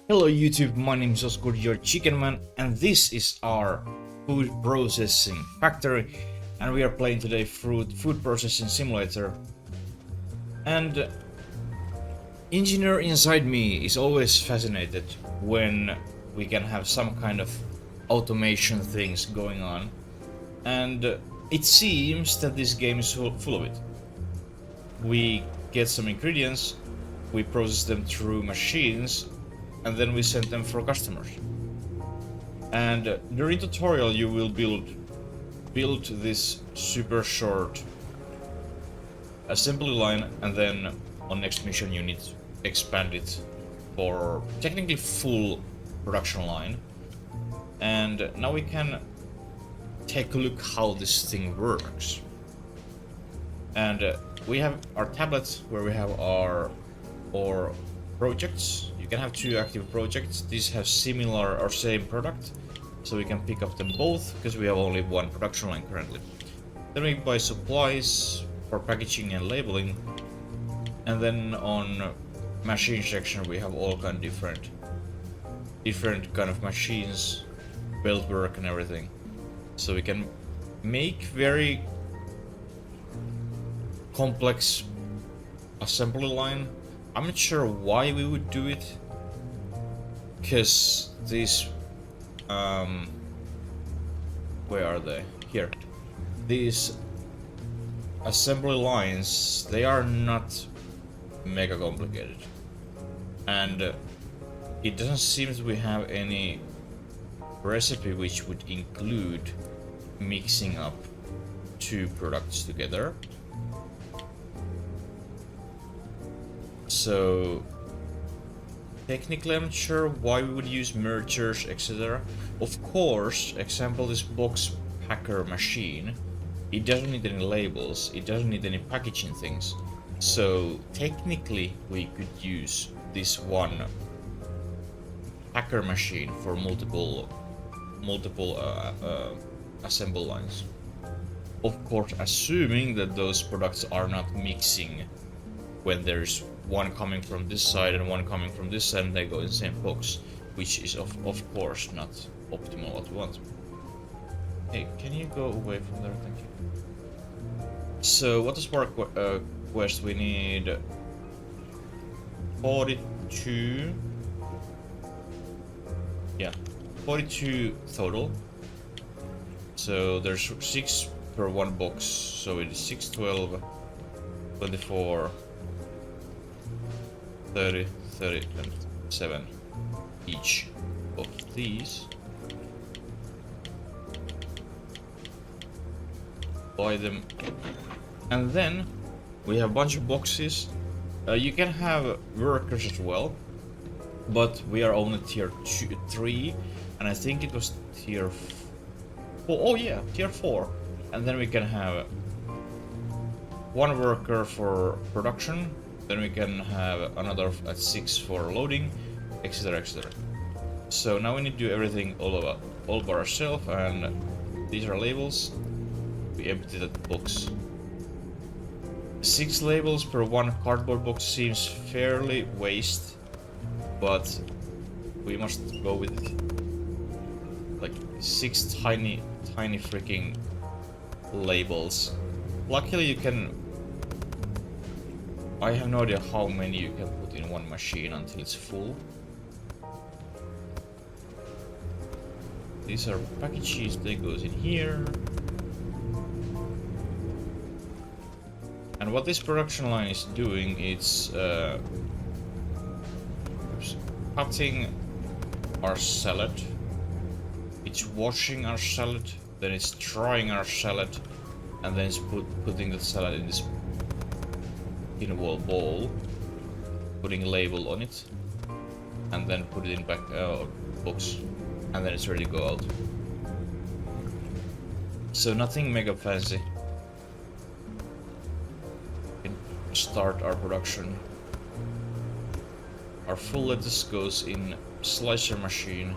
Hello YouTube, my name is Oscar, your chicken man, and this is our food processing factory, and we are playing today food processing simulator. And engineer inside me is always fascinated when we can have some kind of automation things going on, and it seems that this game is full of it. We get some ingredients, we process them through machines, and then we send them for customers. And during tutorial you will build this super short assembly line, and then on next mission you need to expand it for technically full production line. And now we can take a look how this thing works. And we have our tablets where we have our projects. You can have two active projects. These have similar or same product, so we can pick up them both because we have only one production line currently. Then we buy supplies for packaging and labeling, and then on machine section we have all kind of different kind of machines, belt work and everything. So we can make very complex assembly line. I'm not sure why we would do it, because these where are they? Here. These assembly lines, they are not mega complicated, and it doesn't seem that we have any recipe which would include mixing up two products together. So technically I'm not sure why we would use mergers, etc. Of course, example, this box packer machine, it doesn't need any labels, it doesn't need any packaging things. So technically we could use this one packer machine for multiple assembly lines. Of course, assuming that those products are not mixing when there's one coming from this side and one coming from this side and they go in the same box, which is of course not optimal what we want. Hey, can you go away from there? Thank you. So what is for quest? We need 42. Yeah, 42 total. So there's 6 per one box, so it is 6, 12, 24, 30, 30, and 7 each of these. Buy them, and then we have a bunch of boxes. You can have workers as well, but we are only tier 3, and I think it was tier 4. Oh yeah, tier 4, and then we can have one worker for production. Then we can have another at 6 for loading, etc, etc. So now we need to do everything all by ourselves, and these are labels. We empty that box. 6 labels per one cardboard box seems fairly waste, but we must go with it. Like 6 tiny freaking labels. Luckily you can, I have no idea how many you can put in one machine until it's full. These are packages, they goes in here. And what this production line is doing, it's cutting our salad, it's washing our salad, then it's drying our salad, and then it's putting the salad in this wall bowl, putting a label on it, and then put it in back box, and then it's ready to go out. So nothing mega fancy. We can start our production. Our full lettuce goes in slicer machine,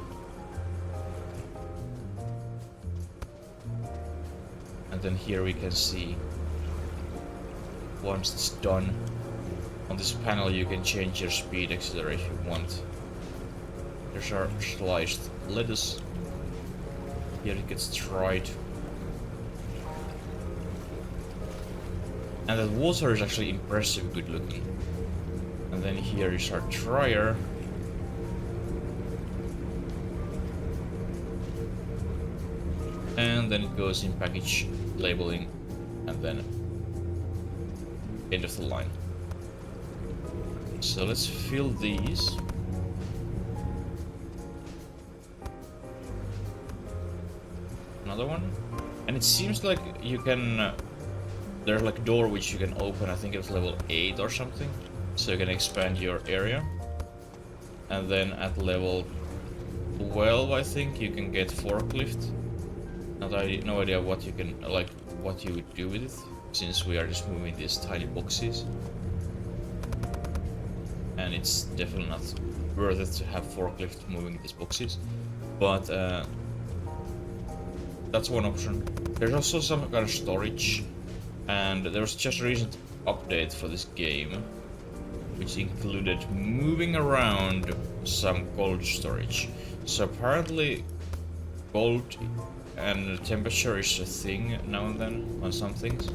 and then here we can see once it's done, on this panel you can change your speed, etc. if you want. There's our sliced lettuce. Here it gets dried. And that water is actually impressive good looking. And then here is our dryer. And then it goes in package labeling, and then end of the line. So let's fill these. Another one. And it seems like you can there's like a door which you can open. I think it's level 8 or something, so you can expand your area. And then at level 12 I think you can get forklift. No idea what you can, like, what you would do with it, since we are just moving these tiny boxes. And it's definitely not worth it to have forklift moving these boxes. But that's one option. There's also some kind of storage, and there was just a recent update for this game, which included moving around some cold storage. So apparently cold and temperature is a thing now and then on some things.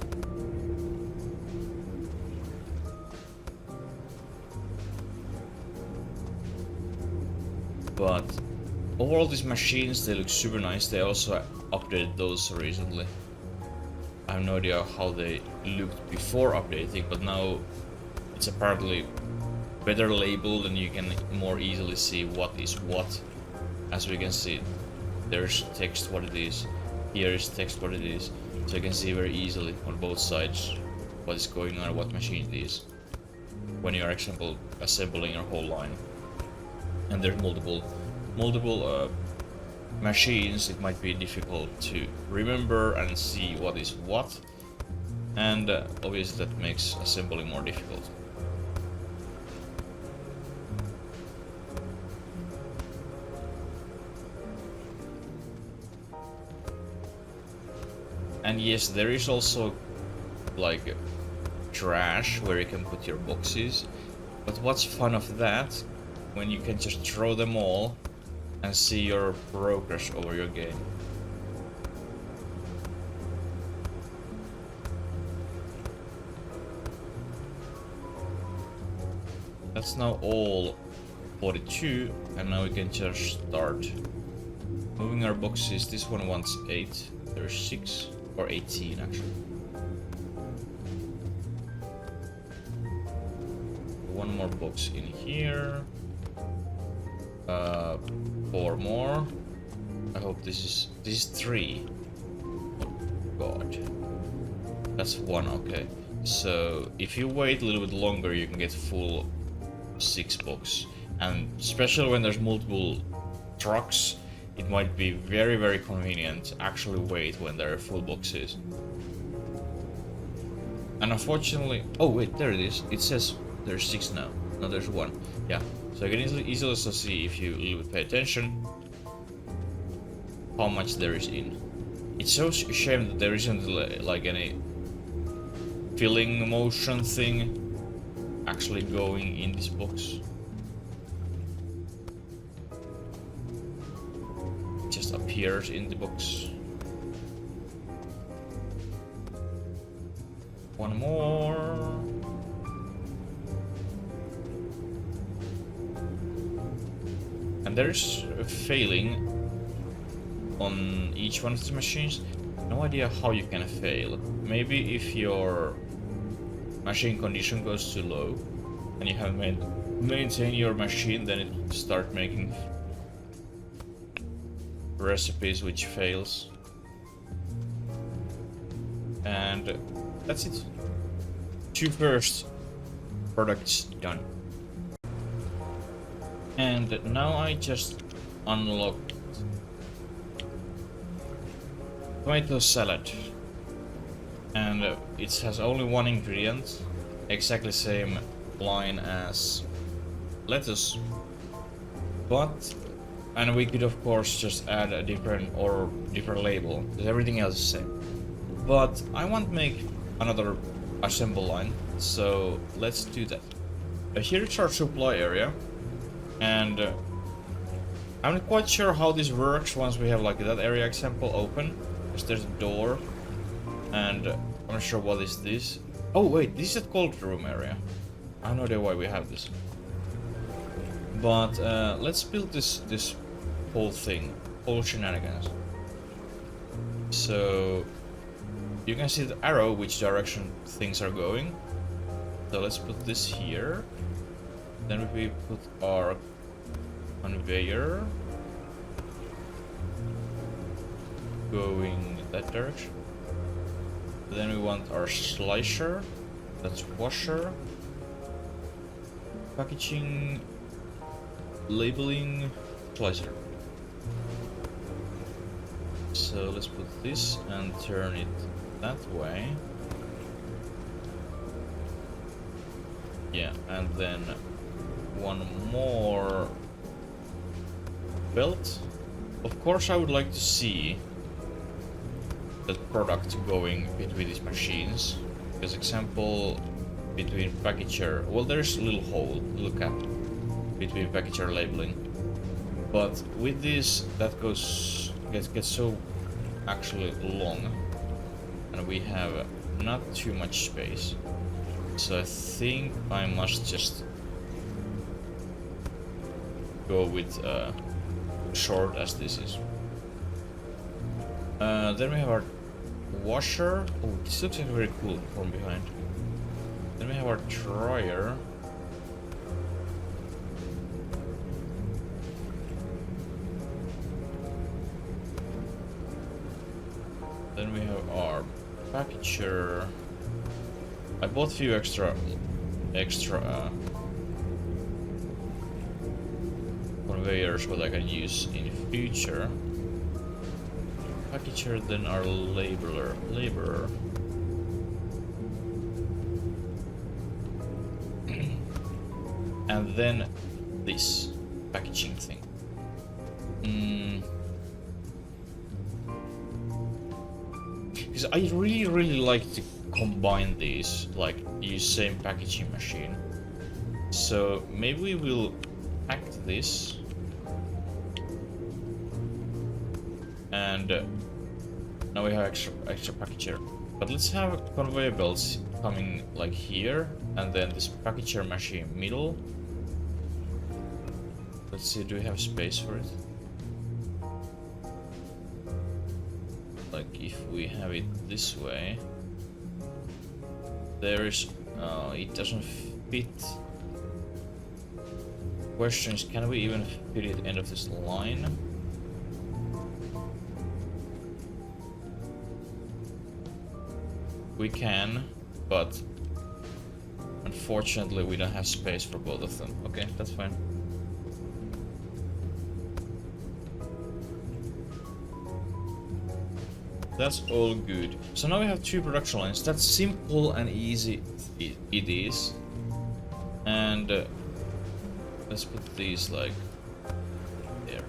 But overall these machines, they look super nice. They also updated those recently. I have no idea how they looked before updating, but now it's apparently better labeled and you can more easily see what is what. As we can see, there's text what it is, here is text what it is, so you can see very easily on both sides what is going on, what machine it is, when you are assembling your whole line. And there's multiple machines, it might be difficult to remember and see what is what, and obviously that makes assembling more difficult. And yes, there is also like trash where you can put your boxes, but what's fun of that when you can just throw them all and see your progress over your game. That's now all 42, and now we can just start moving our boxes. This one wants 8, there's 6. Or 18 actually. One more box in here. 4 more. I hope this is 3. Oh god. That's 1, okay. So if you wait a little bit longer you can get full 6 box. And especially when there's multiple trucks, it might be very, very convenient to actually wait when there are full boxes. And unfortunately... Oh wait, there it is. It says there's 6 now. No, there's 1. Yeah, so you can easily also see, if you a little bit pay attention, how much there is in. It's so a shame that there isn't like any filling motion thing actually going in this box. Just appears in the box. One more. And there's a failing on each one of the machines. No idea how you can fail. Maybe if your machine condition goes too low and you have maintain your machine, then it start making recipes which fails. And that's it. 2 first products done. And now I just unlocked tomato salad, and it has only 1 ingredient, exactly same line as lettuce, but and we could of course just add a different label, because everything else is the same. But I want to make another assemble line, so let's do that. Here is our supply area, and I'm not quite sure how this works once we have like that area example open. Because there's a door. And I'm not sure what is this. Oh wait, this is a cold room area. I have no idea why we have this. But let's build this whole thing. Whole shenanigans. So you can see the arrow which direction things are going. So let's put this here. Then we put our conveyor going that direction. Then we want our slicer, that's washer, packaging, labeling, slicer. So let's put this and turn it that way. Yeah, and then one more belt. Of course I would like to see the product going between these machines. As example, between packager, well there's a little hole, little gap between packager labeling. But with this, that gets so actually long, and we have not too much space. So I think I must just go with short as this is. Then we have our washer. Oh, this looks like very cool from behind. Then we have our dryer. Then we have our packager. I bought a few extra conveyors what I can use in future. Packager, then our laborer. And then this packaging thing. Because I really like to combine these, like use same packaging machine. So maybe we will pack this and now we have extra packager. But let's have conveyor belts coming like here, and then this packager machine middle. Let's see, do we have space for it? Like if we have it this way, there is it doesn't fit. Question is, can we even fit it at the end of this line? We can, but unfortunately we don't have space for both of them. Okay, that's fine. That's all good. So now we have two production lines. That's simple and easy it is. And let's put these like there.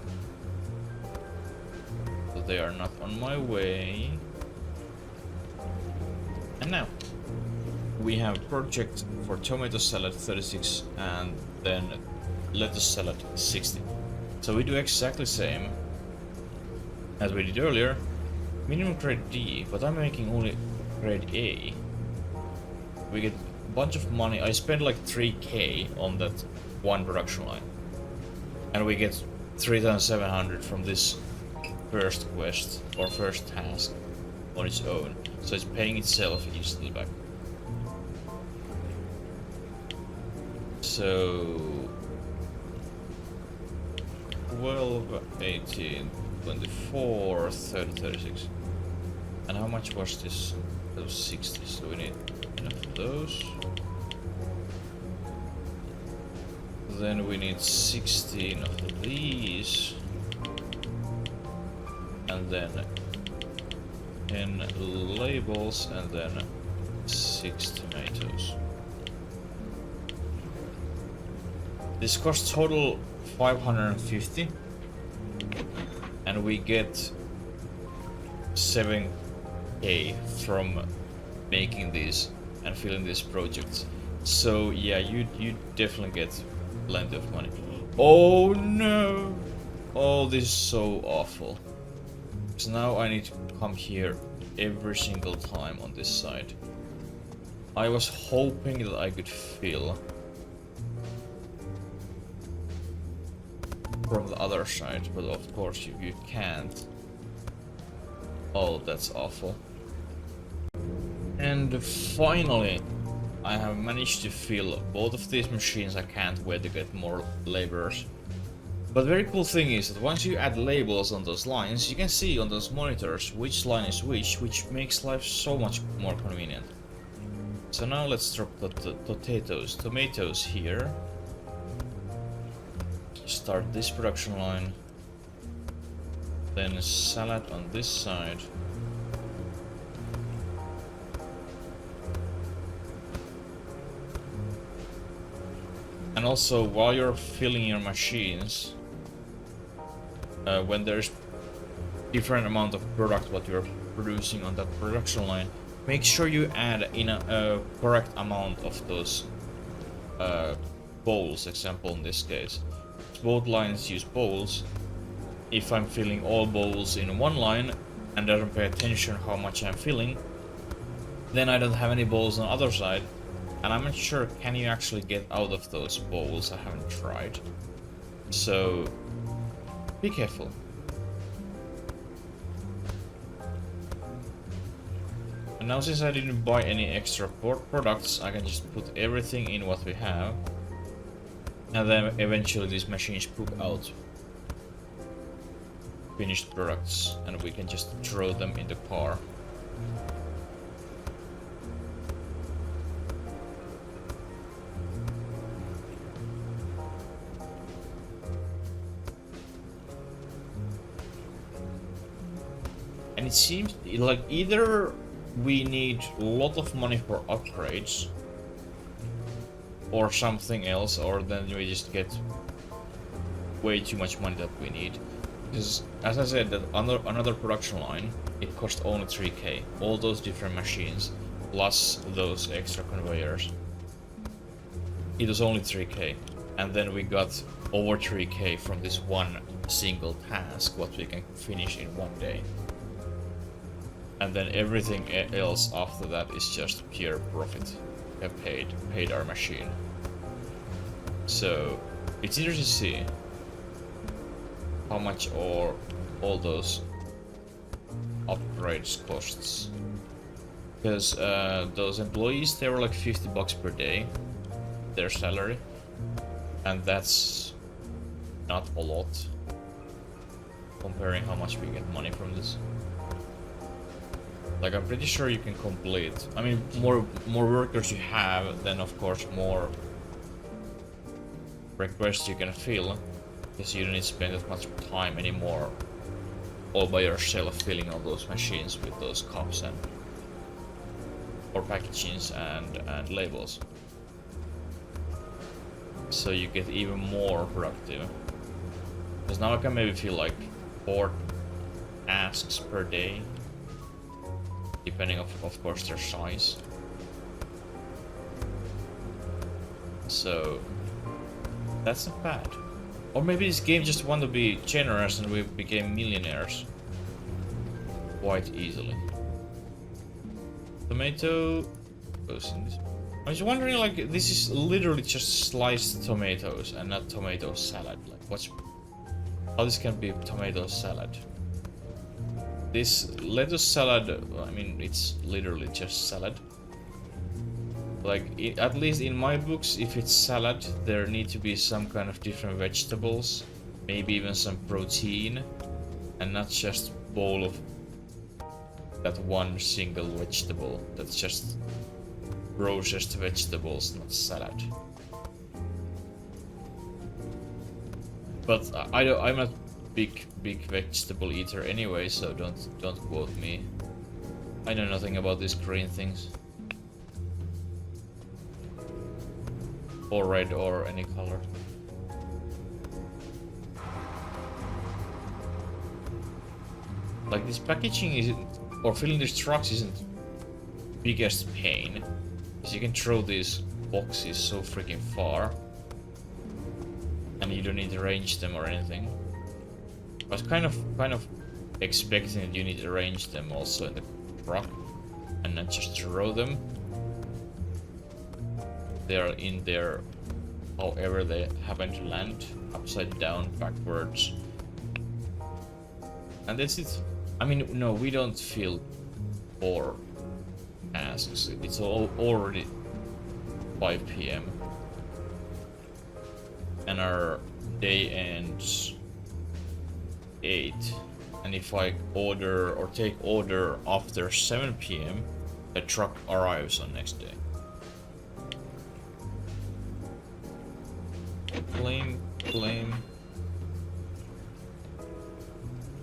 So they are not on my way. And now we have project for tomato salad 36 and then lettuce salad 60. So we do exactly the same as we did earlier. Minimum grade D, but I'm making only grade A. We get a bunch of money. I spent like 3k on that one production line. And we get 3,700 from this first quest or first task on its own. So it's paying itself easily back. So 12, 18, 24, 30, 36. And how much was this? Those 60, so we need enough of those. Then we need 16 of these. And then 10 labels, and then 6 tomatoes. This costs total 550. And we get 7k from making these and filling these projects. So yeah, you definitely get plenty of money. Oh no! Oh, this is so awful. So now I need to come here every single time on this side. I was hoping that I could fill from the other side, but of course you can't. Oh, that's awful. And finally, I have managed to fill both of these machines. I can't wait to get more laborers. But the very cool thing is that once you add labels on those lines, you can see on those monitors which line is which makes life so much more convenient. So now let's drop the tomatoes here. Start this production line. Then salad on this side. And also, while you're filling your machines, when there's different amount of product what you're producing on that production line, make sure you add in a correct amount of those bowls. Example in this case, both lines use bowls. If I'm filling all bowls in one line and doesn't pay attention how much I'm filling, then I don't have any bowls on the other side. And I'm not sure, can you actually get out of those bowls? I haven't tried. So, be careful. And now since I didn't buy any extra products, I can just put everything in what we have. And then eventually these machines poop out finished products and we can just throw them in the car. And it seems like either we need a lot of money for upgrades or something else, or then we just get way too much money that we need. Because as I said, that another production line, it cost only 3k. All those different machines plus those extra conveyors. It was only 3k. And then we got over 3k from this one single task, what we can finish in one day. And then everything else after that is just pure profit. We have paid our machine. So it's interesting to see how much all those upgrades costs. Because those employees, they were like $50 per day, their salary, and that's not a lot comparing how much we get money from this. Like, I'm pretty sure you can complete. I mean, more workers you have, then of course more requests you can fill, because you don't need to spend that much time anymore all by yourself filling all those machines with those cups and or packagings and labels. So you get even more productive. Because now I can maybe fill like 4 tasks per day, depending of course their size. So that's not bad. Or maybe this game just wanted to be generous and we became millionaires quite easily. Tomato goes in this. I was wondering, like, this is literally just sliced tomatoes and not tomato salad. Like, how this can be tomato salad? This lettuce salad, I mean, it's literally just salad. Like, at least in my books, if it's salad, there need to be some kind of different vegetables, maybe even some protein, and not just bowl of that one single vegetable. That's just processed vegetables, not salad. But I'm not big vegetable eater anyway, so don't quote me. I know nothing about these green things, or red, or any color. Like, this packaging isn't, or filling these trucks isn't biggest pain, because you can throw these boxes so freaking far and you don't need to arrange them or anything. I was kind of expecting that you need to arrange them also in the truck and not just throw them. They are in there however they happen to land, upside down, backwards. And that's it. I mean, no, we don't feel poor asks. It's already 5 p.m. and our day ends 8. And if I order or take order after 7 p.m, the truck arrives on next day. Claim.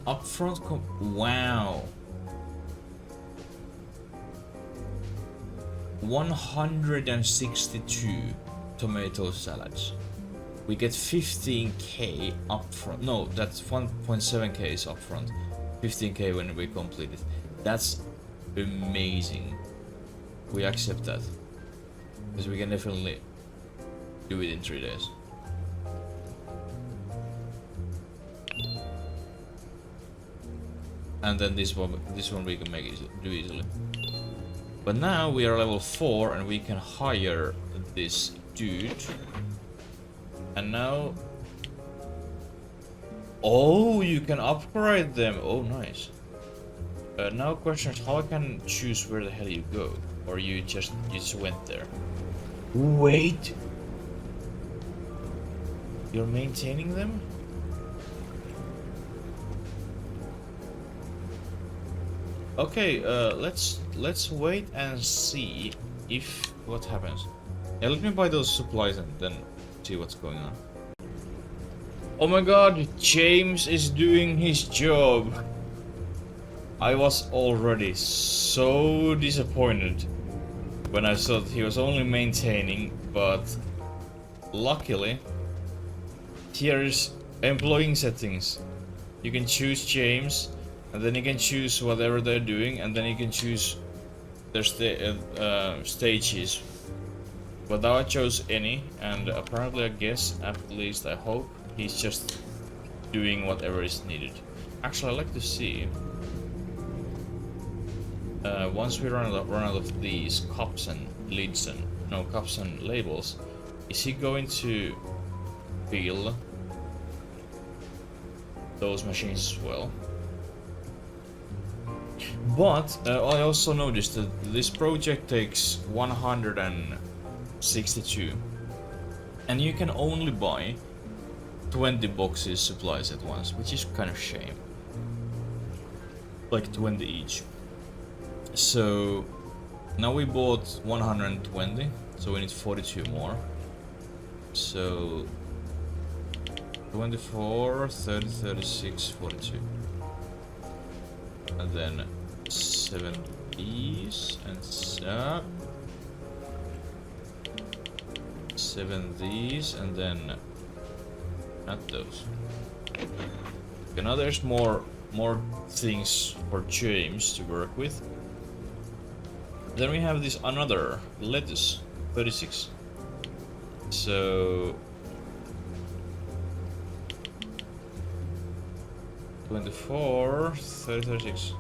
Upfront wow. 162 tomato salads. We get 15k upfront. No, that's 1.7k is upfront. 15k when we complete it. That's amazing. We accept that. Because we can definitely do it in 3 days. And then this one we can do easily. But now we are level 4 and we can hire this dude. And now... oh, you can upgrade them. Oh, nice. Now question is how I can choose where the hell you go. Or you just went there. Wait! You're maintaining them? Okay, let's wait and see if what happens. Yeah, let me buy those supplies and then see what's going on. Oh my god, James is doing his job. I was already so disappointed when I saw that he was only maintaining, but luckily here is employing settings. You can choose James. And then you can choose whatever they're doing, and then you can choose their stages. But now I chose any, and apparently I guess, at least I hope, he's just doing whatever is needed. Actually, I'd like to see. Once we run out of these cups and lids and cups and labels, is he going to fill those machines as well? But I also noticed that this project takes 162 and you can only buy 20 boxes supplies at once, which is kind of shame. Like 20 each. So now we bought 120, so we need 42 more. So 24, 30, 36, 42. And then 7 these and 7 these and then add those. Okay, now there's more things for James to work with. Then we have this another lettuce, 36. So 24, 30, 36.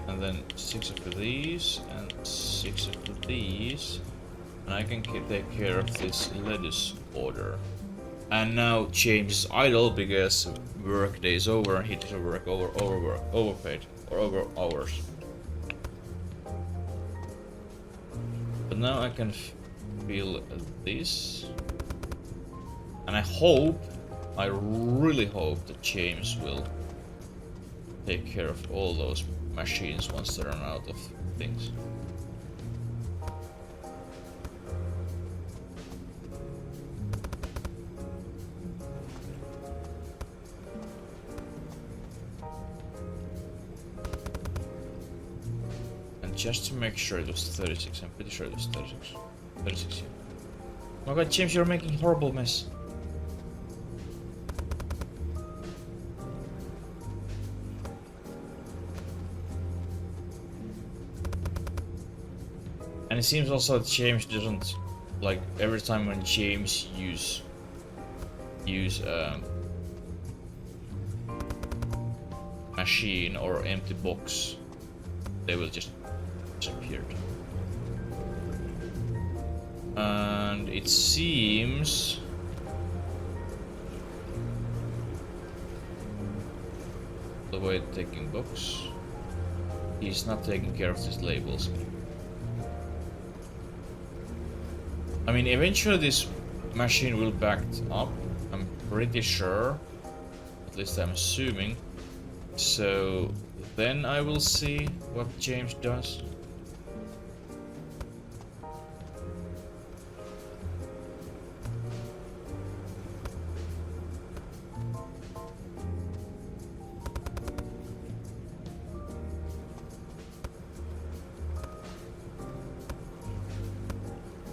And then 6 of these and 6 of these. And I can take care of this lettuce order. And now James is idle because work day is over and he doesn't work overpaid or over hours. But now I can fill this. And I really hope that James will take care of all those machines once they run out of things. And just to make sure it was 36, I'm pretty sure it was 36. 36, yeah. Oh my god, James, you're making a horrible mess. And it seems also that James doesn't, like, every time when James use machine or empty box, they will just disappear. And it seems the way taking box, he's not taking care of these labels. I mean, eventually this machine will back up, I'm pretty sure, at least I'm assuming. So then I will see what James does.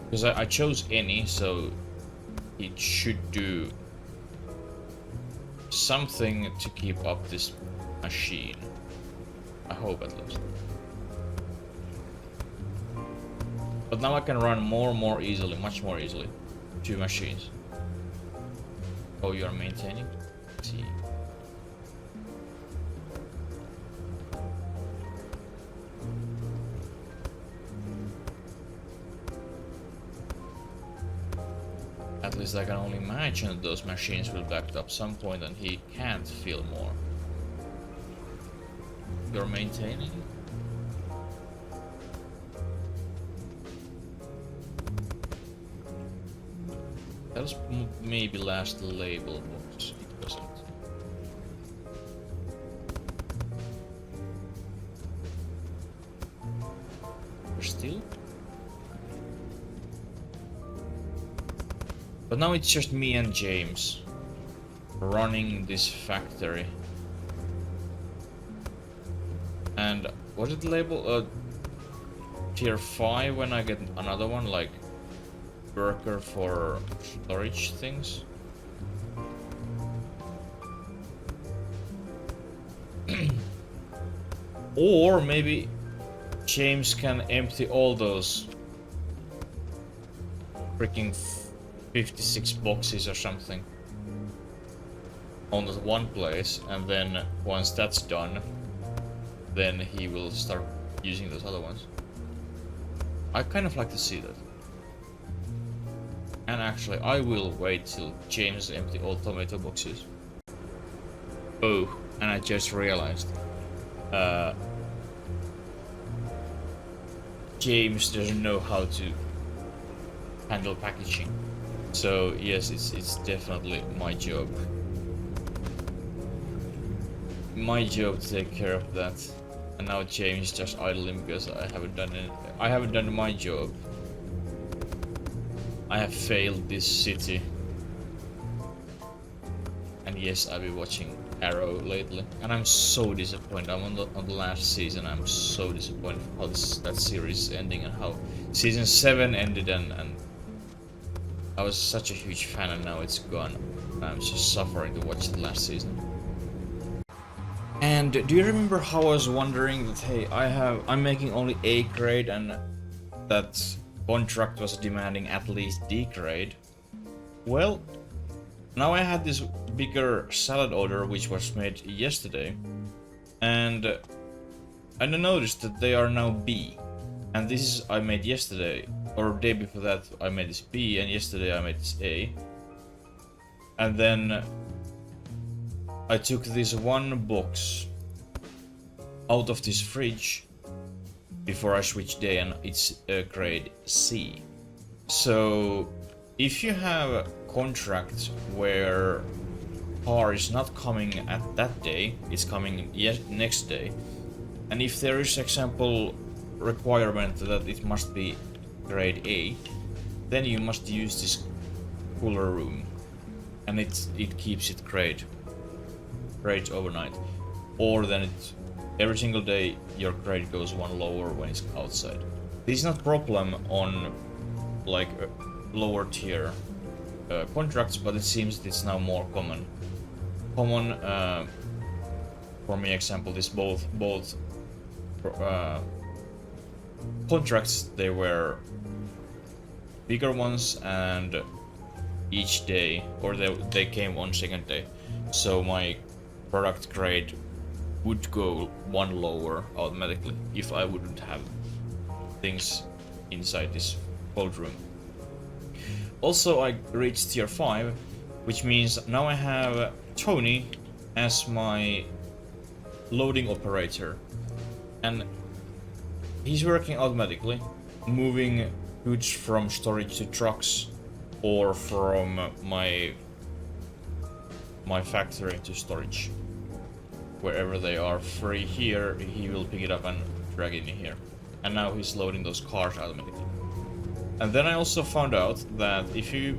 Because I chose any, so it should do something to keep up this machine. I hope at least. But now I can run more easily, much more easily. 2 machines. Oh, you are maintaining? Let's see. At least I can only imagine that those machines will back up some point and he can't fill more. You're maintaining? That was maybe last label box. It wasn't. Still? But now it's just me and James running this factory. And was it labeled tier 5 when I get another one, like worker for storage things? Or maybe James can empty all those freaking 56 boxes or something on the one place, and then once that's done, then he will start using those other ones. I kind of like to see that. And actually, I will wait till James empty all tomato boxes. Oh, and I just realized James doesn't know how to handle packaging. So yes, it's definitely my job. My job to take care of that. And now James is just idling because I haven't done it. I haven't done my job. I have failed this city. And yes, I've been watching Arrow lately, and I'm so disappointed. I'm on the last season. I'm so disappointed how that series is ending and how season 7 ended, and I was such a huge fan, and now it's gone. I'm just suffering to watch the last season. And do you remember how I was wondering that, hey, I'm making only A grade and that contract was demanding at least D grade? Well, now I had this bigger salad order which was made yesterday, and I noticed that they are now B. And this is I made yesterday, or day before that I made this B, and yesterday I made this A. And then I took this one box out of this fridge before I switched day, and it's grade C. So if you have a contract where car is not coming at that day, it's coming next day, and if there is example requirement that it must be grade A, then you must use this cooler room, and it keeps it grade overnight. Or then every single day your grade goes one lower when it's outside. This is not problem on like lower tier contracts, but it seems it's now more common. For me, example, this both contracts, they were bigger ones, and each day, or they came on second day, so my product grade would go one lower automatically if I wouldn't have things inside this cold room. Also, I reached tier 5, which means now I have Tony as my loading operator, and he's working automatically, moving goods from storage to trucks or from my factory to storage. Wherever they are free here, he will pick it up and drag it in here. And now he's loading those cars automatically. And then I also found out that if you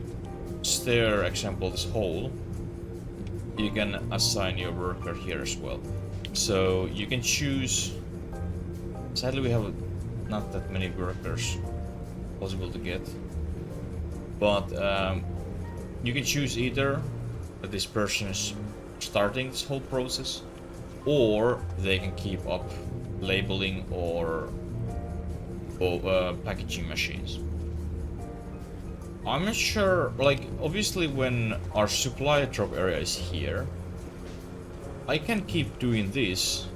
stare, example, this hole, you can assign your worker here as well. So you can choose. Sadly, we have not that many workers possible to get, but you can choose either that this person is starting this whole process, or they can keep up labeling or packaging machines. I'm not sure, like, obviously when our supply drop area is here, I can keep doing this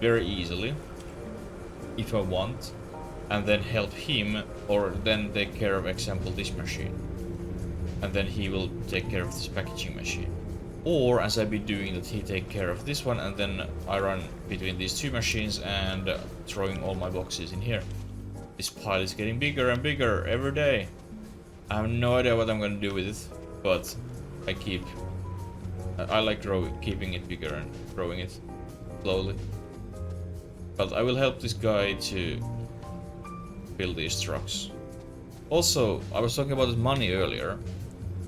very easily if I want, and then help him, or then take care of, example, this machine, and then he will take care of this packaging machine. Or as I've been doing, that he take care of this one, and then I run between these two machines and throwing all my boxes in here. This pile is getting bigger and bigger every day. I have no idea what I'm gonna do with it, but I like keeping it bigger and growing it slowly. But I will help this guy to build these trucks. Also, I was talking about money earlier,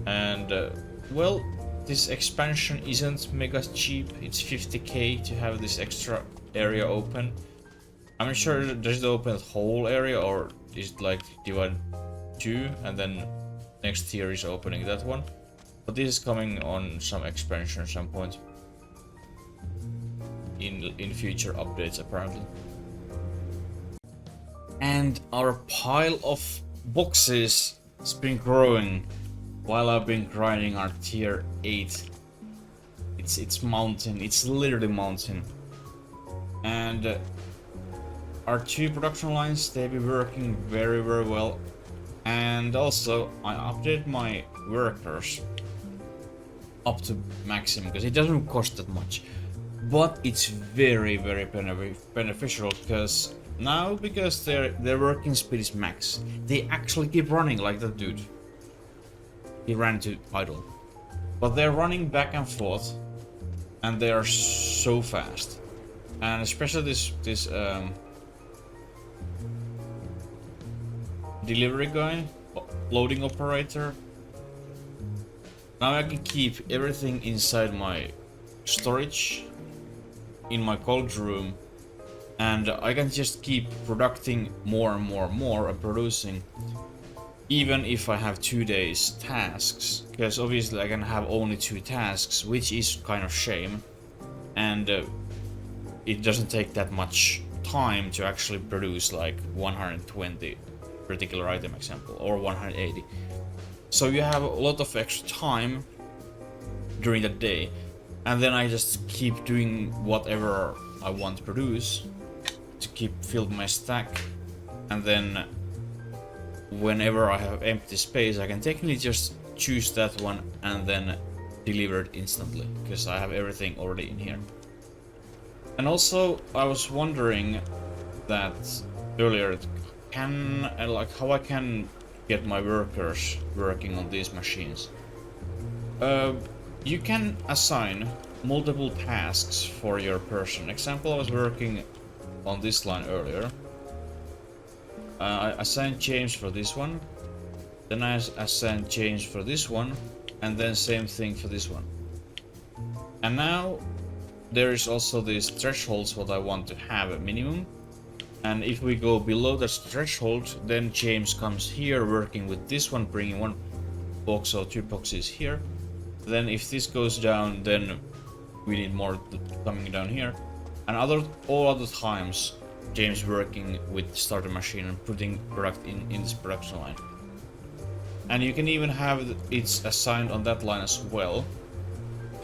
and well, this expansion isn't mega cheap. It's 50k to have this extra area open. I'm not sure, does it open the whole area, or is it like divide 2 and then next tier is opening that one? But this is coming on some expansion at some point in future updates apparently. And our pile of boxes has been growing while I've been grinding our tier 8. It's mountain, it's literally mountain. And our 2 production lines, they've been working very well. And also I updated my workers up to maximum because it doesn't cost that much. But it's very beneficial because now, because their working speed is max, they actually keep running like that dude. He ran to idle. But they're running back and forth, and they are so fast. And especially this delivery guy, loading operator. Now I can keep everything inside my storage in my cold room, and I can just keep producing more and more and producing, even if I have 2 days tasks, because obviously I can have only 2 tasks, which is kind of shame, and it doesn't take that much time to actually produce like 120 particular item example, or 180. So you have a lot of extra time during the day, and then I just keep doing whatever I want to produce to keep fill my stack, and then whenever I have empty space I can technically just choose that one and then deliver it instantly, because I have everything already in here. And also I was wondering that earlier, how I can get my workers working on these machines. You can assign multiple tasks for your person. Example, I was working on this line earlier. I assigned James for this one, then I assigned James for this one, and then same thing for this one. And now there is also these thresholds what I want to have a minimum, and if we go below the threshold, then James comes here working with this one, bringing 1 box or 2 boxes here. Then if this goes down, then we need more coming down here. And all other times James working with starter machine and putting product in this production line. And you can even have it's assigned on that line as well,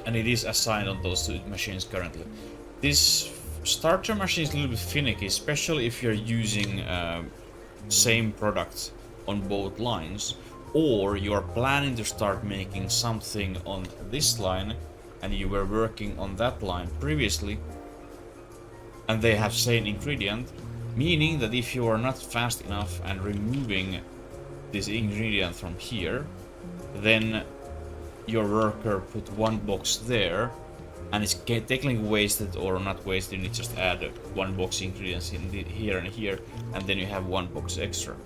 and it is assigned on those 2 machines currently. This starter machine is a little bit finicky, especially if you're using same product on both lines, or you are planning to start making something on this line and you were working on that line previously and they have same ingredient, meaning that if you are not fast enough and removing this ingredient from here, then your worker put one box there and it's technically wasted, or not wasted, you just add one box ingredients in here and here, and then you have one box extra.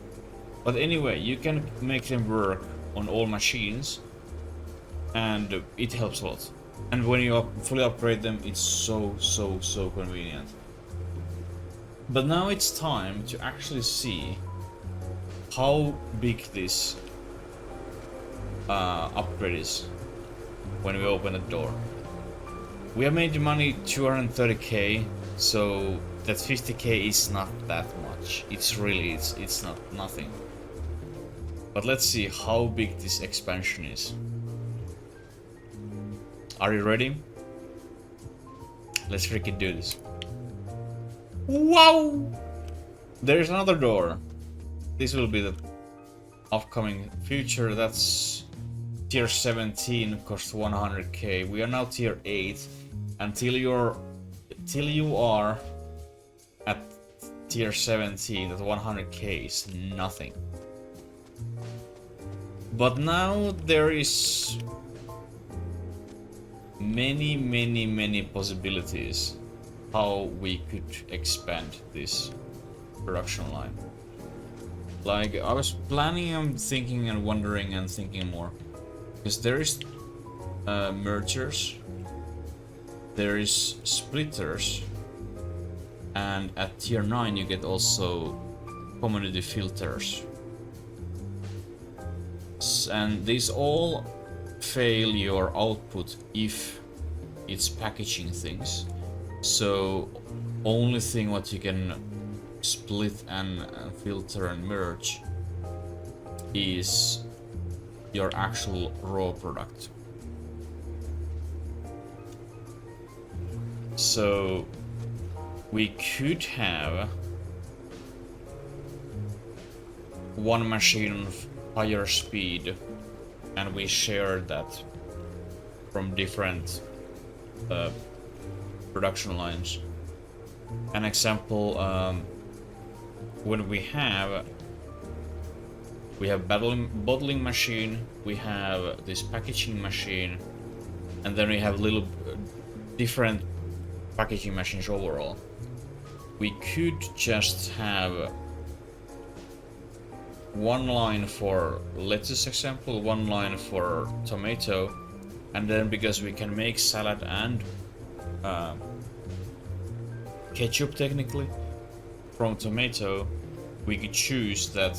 But anyway, you can make them work on all machines and it helps a lot. And when you fully upgrade them, it's so convenient. But now it's time to actually see how big this upgrade is when we open the door. We have made the money 230k, so that 50k is not that much. It's really, it's not nothing. But let's see how big this expansion is. Are you ready? Let's freaking do this. Wow! There's another door. This will be the upcoming future. That's tier 17, costs 100k. We are now tier 8. Until you are at tier 17, that 100k is nothing. But now there is many possibilities how we could expand this production line. Like, I was planning and thinking and wondering and thinking more, because there is mergers, there is splitters, and at tier 9 you get also community filters. And these all fail your output if it's packaging things. So only thing what you can split and filter and merge is your actual raw product. So we could have one machine of higher speed and we share that from different production lines. An example, when we have bottling machine, we have this packaging machine, and then we have little different packaging machines overall. We could just have one line for lettuce example, one line for tomato, and then because we can make salad and ketchup technically from tomato, we could choose that,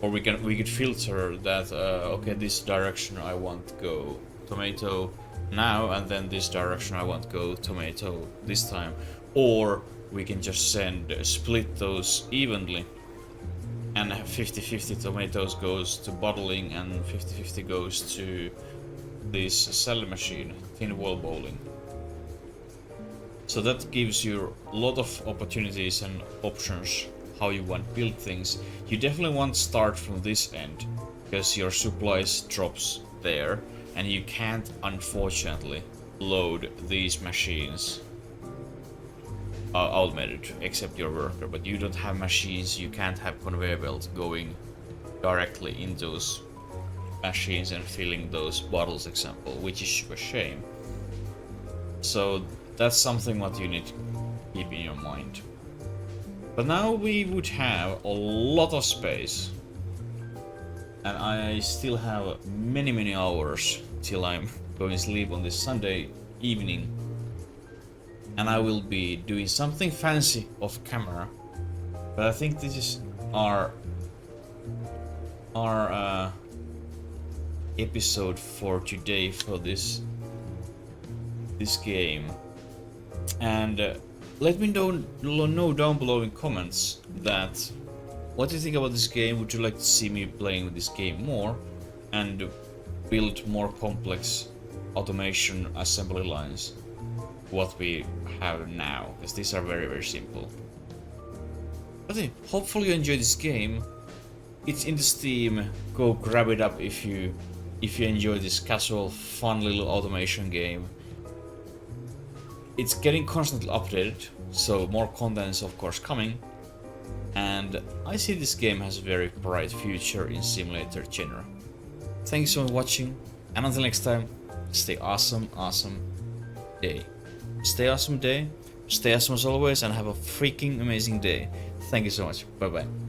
or we could filter that. Okay, this direction I want to go tomato now, and then this direction I want to go tomato this time. Or we can just split those evenly, and 50-50 tomatoes goes to bottling and 50-50 goes to this salad machine, thin wall bowling. So that gives you a lot of opportunities and options how you want to build things. You definitely want to start from this end, because your supplies drops there, and you can't unfortunately load these machines automated except your worker. But you don't have machines, you can't have conveyor belts going directly in those machines and filling those bottles example, which is a shame. So that's something what you need to keep in your mind. But now we would have a lot of space, and I still have many hours till I'm going to sleep on this Sunday evening, and I will be doing something fancy off camera. But I think this is our episode for today for this game. And let me know down below in comments that what do you think about this game. Would you like to see me playing with this game more and build more complex automation assembly lines? what we have now, because these are very, very simple. But hopefully you enjoy this game. It's in the Steam. Go grab it up if you enjoy this casual, fun little automation game. It's getting constantly updated, so more content is of course coming. And I see this game has a very bright future in simulator genre. Thanks for watching, and until next time, stay awesome day. Stay awesome day, stay awesome as always, and have a freaking amazing day. Thank you so much. Bye bye.